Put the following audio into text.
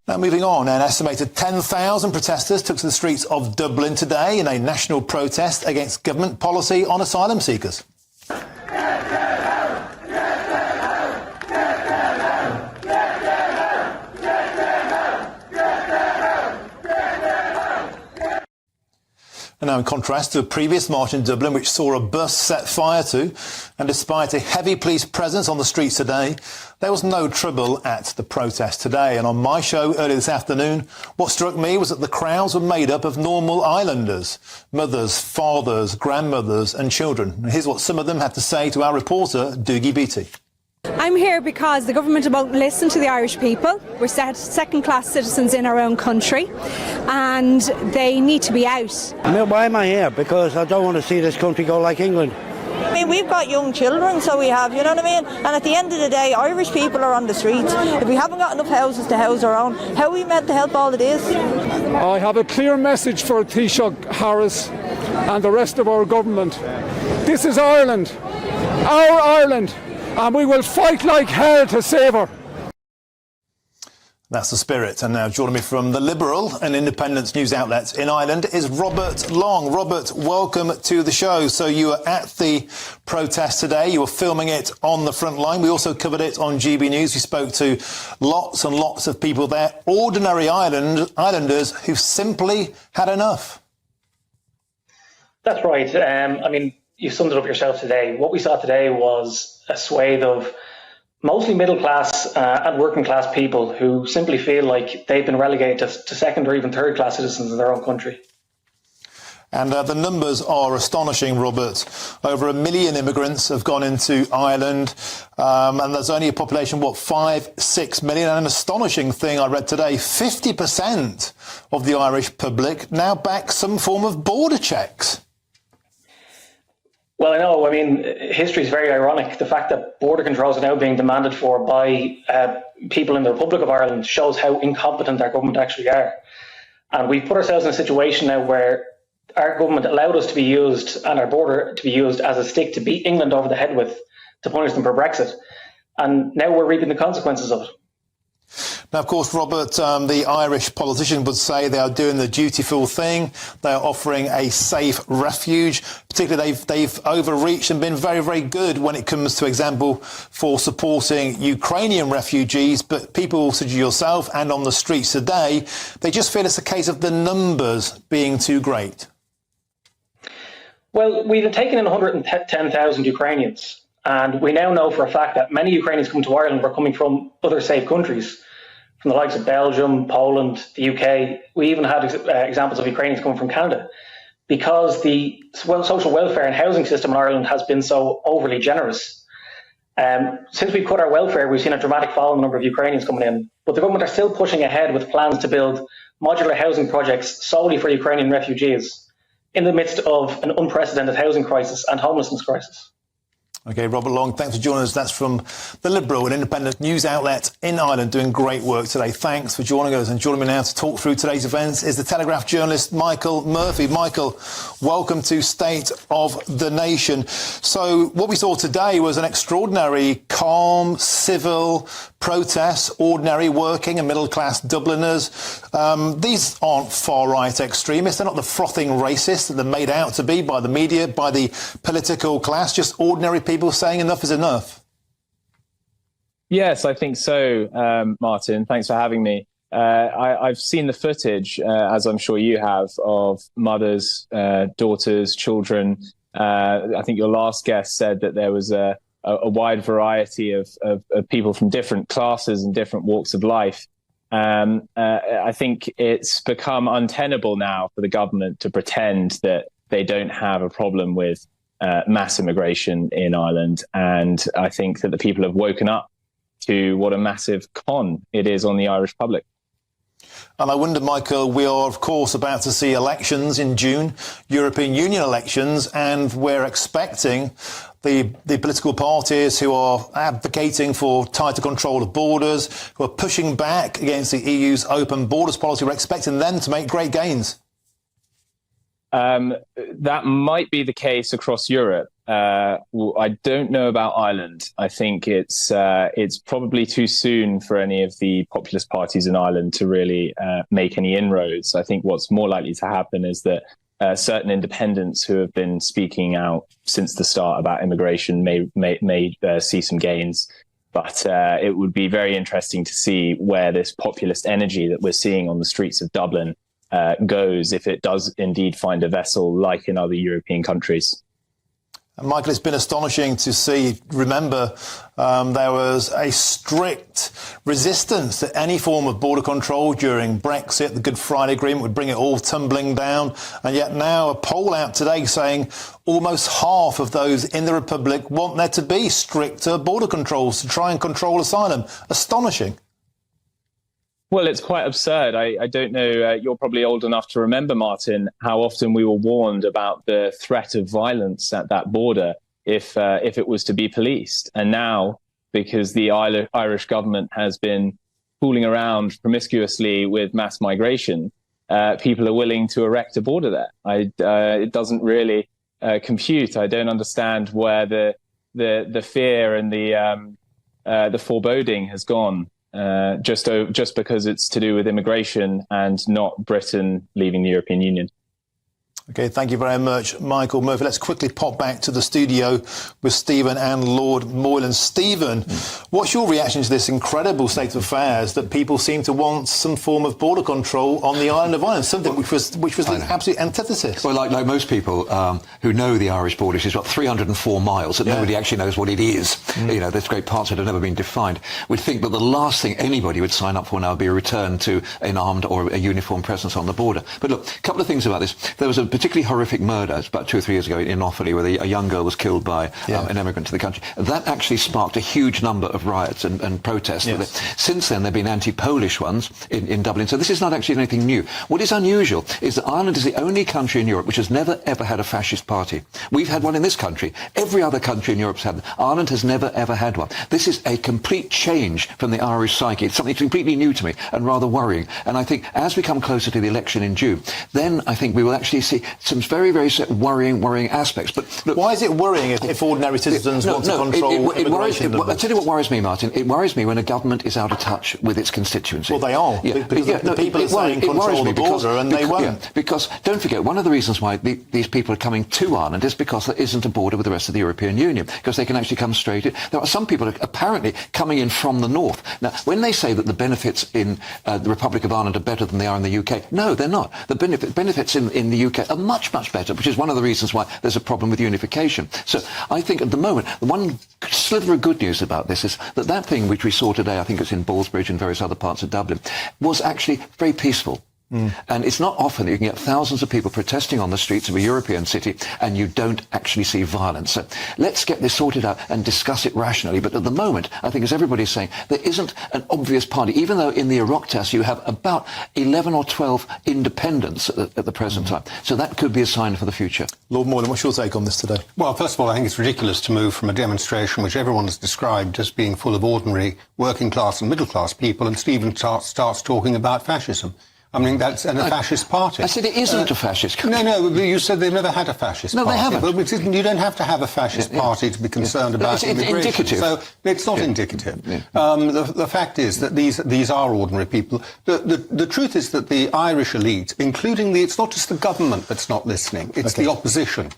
Now moving on, an estimated 10,000 protesters took to the streets of Dublin today in a national protest against government policy on asylum seekers. And now in contrast to a previous march in Dublin which saw a bus set fire to, and despite a heavy police presence on the streets today, there was no trouble at the protest today. And on my show earlier this afternoon, what struck me was that the crowds were made up of normal islanders, mothers, fathers, grandmothers and children. And here's what some of them had to say to our reporter, Doogie Beattie. I'm here because the government won't listen to the Irish people. We're second-class citizens in our own country and they need to be out. Why am I here? Because I don't want to see this country go like England. I mean, we've got young children, so we have, you know what I mean? And at the end of the day, Irish people are on the streets. If we haven't got enough houses to house our own, how are we meant to help all of this? I have a clear message for Taoiseach Harris and the rest of our government. This is Ireland, our Ireland, and we will fight like hell to save her. That's the spirit. And now joining me from the Liberal and Independent news outlets in Ireland is Robert Long. Robert, welcome to the show. So you were at the protest today. You were filming it on the front line. We also covered it on GB News. We spoke to lots and lots of people there, ordinary islanders who simply had enough. That's right. I mean, you summed it up yourself today. What we saw today was a swathe of mostly middle class and working class people who simply feel like they've been relegated to second or even third class citizens in their own country. And the numbers are astonishing, Robert. Over 1 million immigrants have gone into Ireland, and there's only a population, 5-6 million. And an astonishing thing I read today, 50% of the Irish public now back some form of border checks. Well, I know. I mean, history is very ironic. The fact that border controls are now being demanded for by people in the Republic of Ireland shows how incompetent our government actually are. And we've put ourselves in a situation now where our government allowed us to be used and our border to be used as a stick to beat England over the head with, to punish them for Brexit. And now we're reaping the consequences of it. Now, of course, Robert, the Irish politicians would say they are doing the dutiful thing. They are offering a safe refuge. Particularly, they've overreached and been very, very good when it comes to example for supporting Ukrainian refugees. But people such as yourself and on the streets today, they just feel it's a case of the numbers being too great. Well, we've taken in 110,000 Ukrainians. And we now know for a fact that many Ukrainians coming to Ireland were coming from other safe countries, from the likes of Belgium, Poland, the UK. We even had examples of Ukrainians coming from Canada, because the social welfare and housing system in Ireland has been so overly generous. Since we cut our welfare, we've seen a dramatic fall in the number of Ukrainians coming in. But the government are still pushing ahead with plans to build modular housing projects solely for Ukrainian refugees in the midst of an unprecedented housing crisis and homelessness crisis. OK, Robert Long, thanks for joining us. That's from the Liberal and Independent news outlet in Ireland, doing great work today. Thanks for joining us. And joining me now to talk through today's events is the Telegraph journalist Michael Murphy. Michael, welcome to State of the Nation. So what we saw today was an extraordinary, calm, civil protest, ordinary working and middle-class Dubliners. These aren't far-right extremists. They're not the frothing racists that they're made out to be by the media, by the political class, just ordinary people saying enough is enough. Yes, I think so, Martin. Thanks for having me. I've seen the footage, as I'm sure you have, of mothers, daughters, children. I think your last guest said that there was a wide variety of people from different classes and different walks of life. I think it's become untenable now for the government to pretend that they don't have a problem with mass immigration in Ireland. And I think that the people have woken up to what a massive con it is on the Irish public. And I wonder, Michael, we are, of course, about to see elections in June, European Union elections, and we're expecting the political parties who are advocating for tighter control of borders, who are pushing back against the EU's open borders policy, we're expecting them to make great gains. That might be the case across Europe. I don't know about Ireland. I think it's probably too soon for any of the populist parties in Ireland to really make any inroads. I think what's more likely to happen is that certain independents who have been speaking out since the start about immigration may see some gains. But it would be very interesting to see where this populist energy that we're seeing on the streets of Dublin goes, if it does indeed find a vessel like in other European countries. And Michael, it's been astonishing to see. Remember, there was a strict resistance to any form of border control during Brexit. The Good Friday Agreement would bring it all tumbling down. And yet now a poll out today saying almost half of those in the Republic want there to be stricter border controls to try and control asylum. Astonishing. Well, it's quite absurd. I don't know, you're probably old enough to remember, Martin, how often we were warned about the threat of violence at that border if it was to be policed. And now, because the Irish government has been fooling around promiscuously with mass migration, people are willing to erect a border there. It doesn't really compute. I don't understand where the fear and the foreboding has gone. Just because it's to do with immigration and not Britain leaving the European Union. OK, thank you very much, Michael Murphy. Let's quickly pop back to the studio with Stephen and Lord Moylan. Stephen, what's your reaction to this incredible state of affairs that people seem to want some form of border control on the island of Ireland, something which was the absolute antithesis? Well, like most people who know the Irish border, it's got 304 miles that nobody actually knows what it is. You know, there's great parts that have never been defined. We'd think that the last thing anybody would sign up for now would be a return to an armed or a uniformed presence on the border. But look, a couple of things about this. There was a particularly horrific murder about 2 or 3 years ago in Offaly, where a young girl was killed by an immigrant to the country. That actually sparked a huge number of riots and protests. Yes. Since then, there have been anti-Polish ones in Dublin. So this is not actually anything new. What is unusual is that Ireland is the only country in Europe which has never, ever had a fascist party. We've had one in this country. Every other country in Europe's had one. Ireland has never, ever had one. This is a complete change from the Irish psyche. It's something completely new to me and rather worrying. And I think as we come closer to the election in June, then I think we will actually see some very, very worrying aspects. But look, why is it worrying if ordinary citizens want to control immigration? I'll tell you what worries me, Martin. It worries me when a government is out of touch with its constituency. Well, they are. Because the people are saying control the border and they won't. Yeah, because don't forget, one of the reasons why these people are coming to Ireland is because there isn't a border with the rest of the European Union, because they can actually come straight in. There are some people apparently coming in from the north. Now, when they say that the benefits in the Republic of Ireland are better than they are in the UK, no, they're not. The benefits in the UK are much, much better, which is one of the reasons why there's a problem with unification. So I think at the moment, the one sliver of good news about this is that thing which we saw today, I think it's in Ballsbridge and various other parts of Dublin, was actually very peaceful. And it's not often that you can get thousands of people protesting on the streets of a European city and you don't actually see violence. So let's get this sorted out and discuss it rationally. But at the moment, I think as everybody's saying, there isn't an obvious party, even though in the Oireachtas you have about 11 or 12 independents at the present time. So that could be a sign for the future. Lord Moylan, what's your take on this today? Well, first of all, I think it's ridiculous to move from a demonstration which everyone has described as being full of ordinary working class and middle class people, and Stephen starts talking about fascism. I mean, that's a fascist party. I said it isn't a fascist country. No, but you said they've never had a fascist party. No, they haven't. But you don't have to have a fascist party to be concerned about immigration. It's indicative. So it's not indicative. The fact is that these are ordinary people. The truth is that the Irish elite, including it's not just the government that's not listening, it's the opposition.